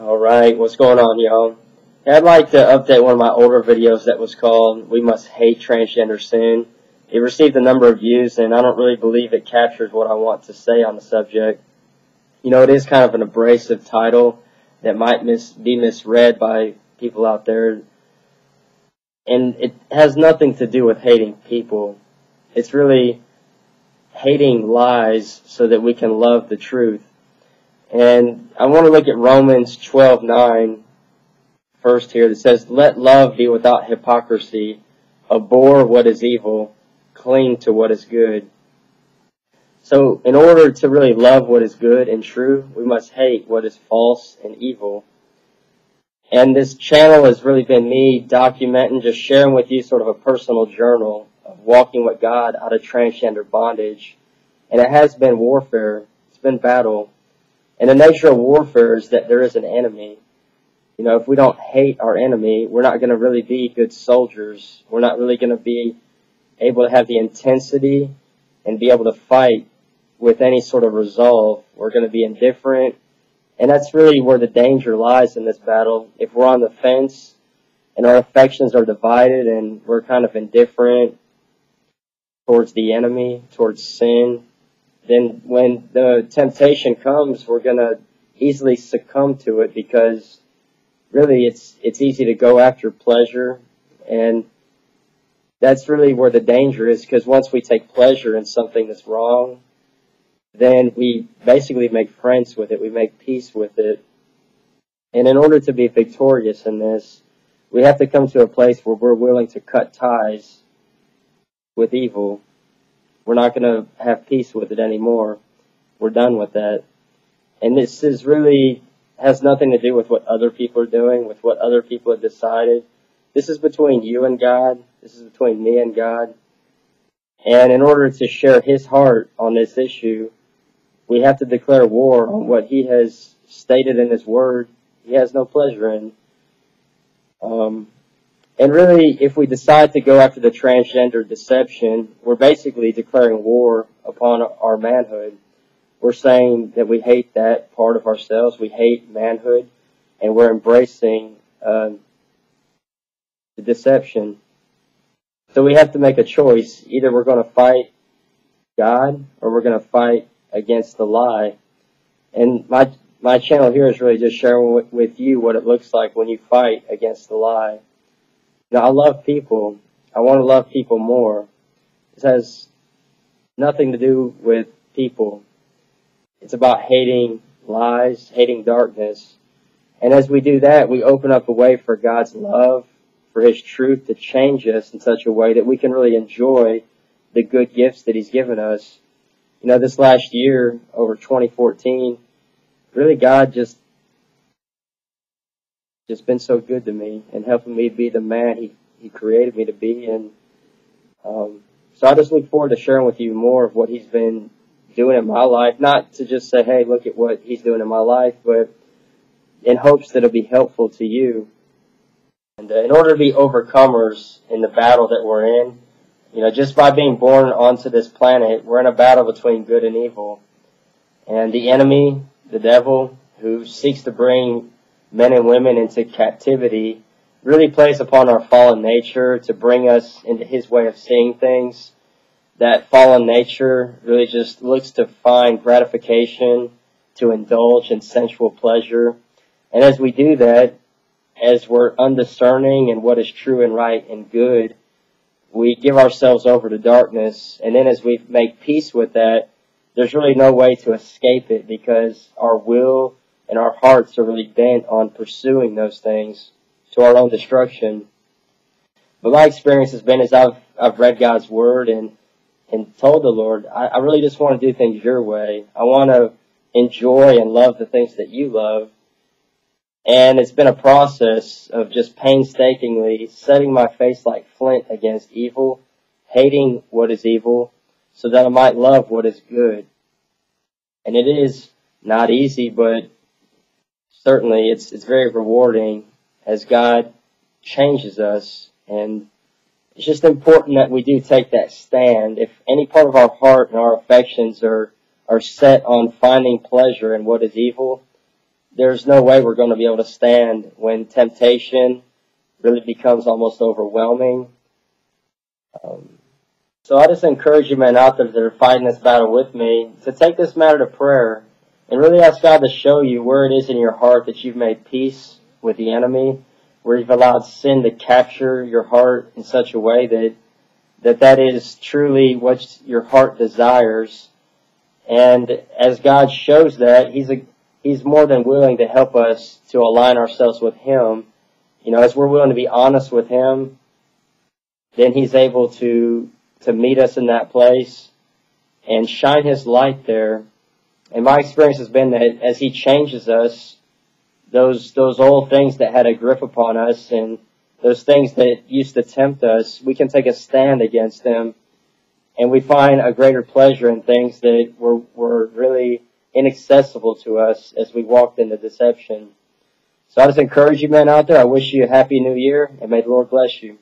Alright, what's going on, y'all? I'd like to update one of my older videos that was called We Must Hate Transgender Sin. It received a number of views, and I don't really believe it captures what I want to say on the subject. You know, it is kind of an abrasive title that might be misread by people out there, and it has nothing to do with hating people. It's really hating lies so that we can love the truth. And I want to look at Romans 12:9 first here that says, "Let love be without hypocrisy, abhor what is evil, cling to what is good." So in order to really love what is good and true, we must hate what is false and evil. And this channel has really been me documenting, just sharing with you sort of a personal journal of walking with God out of transgender bondage. And it has been warfare. It's been battle. And the nature of warfare is that there is an enemy. You know, if we don't hate our enemy, we're not going to really be good soldiers. We're not really going to be able to have the intensity and be able to fight with any sort of resolve. We're going to be indifferent. And that's really where the danger lies in this battle. If we're on the fence and our affections are divided and we're kind of indifferent towards the enemy, towards sin, then when the temptation comes, we're going to easily succumb to it, because really it's easy to go after pleasure. And that's really where the danger is, because once we take pleasure in something that's wrong, then we basically make friends with it. We make peace with it. And in order to be victorious in this, we have to come to a place where we're willing to cut ties with evil. We're not going to have peace with it anymore. We're done with that. And this is really has nothing to do with what other people are doing, with what other people have decided. This is between you and God. This is between me and God. And in order to share His heart on this issue, we have to declare war on what He has stated in His Word He has no pleasure in. And really, if we decide to go after the transgender deception, we're basically declaring war upon our manhood. We're saying that we hate that part of ourselves. We hate manhood, and we're embracing the deception. So we have to make a choice. Either we're going to fight God, or we're going to fight against the lie. And my channel here is really just sharing with you what it looks like when you fight against the lie. Now, I love people. I want to love people more. This has nothing to do with people. It's about hating lies, hating darkness. And as we do that, we open up a way for God's love, for His truth to change us in such a way that we can really enjoy the good gifts that He's given us. You know, this last year, over 2014, really God just been so good to me and helping me be the man He created me to be. And so I just look forward to sharing with you more of what He's been doing in my life. Not to just say, hey, look at what He's doing in my life, but in hopes that it'll be helpful to you. And in order to be overcomers in the battle that we're in, you know, just by being born onto this planet, we're in a battle between good and evil. And the enemy, the devil, who seeks to bring men and women into captivity, really plays upon our fallen nature to bring us into his way of seeing things. That fallen nature really just looks to find gratification, to indulge in sensual pleasure. And as we do that, as we're undiscerning in what is true and right and good, we give ourselves over to darkness. And then as we make peace with that, there's really no way to escape it, because our will and our hearts are really bent on pursuing those things to our own destruction. But my experience has been, as I've read God's Word and told the Lord, I really just want to do things your way. I want to enjoy and love the things that you love. And it's been a process of just painstakingly setting my face like flint against evil, hating what is evil, so that I might love what is good. And it is not easy, but certainly it's very rewarding as God changes us. And it's just important that we do take that stand. If any part of our heart and our affections are set on finding pleasure in what is evil, there's no way we're going to be able to stand when temptation really becomes almost overwhelming. So I just encourage you men out there that are fighting this battle with me to take this matter to prayer and really ask God to show you where it is in your heart that you've made peace with the enemy, where you've allowed sin to capture your heart in such a way that is truly what your heart desires. And as God shows that, He's more than willing to help us to align ourselves with Him. You know, as we're willing to be honest with Him, then He's able to meet us in that place and shine His light there. And my experience has been that as He changes us, those old things that had a grip upon us and those things that used to tempt us, we can take a stand against them, and we find a greater pleasure in things that were really inaccessible to us as we walked into deception. So I just encourage you men out there. I wish you a happy new year, and may the Lord bless you.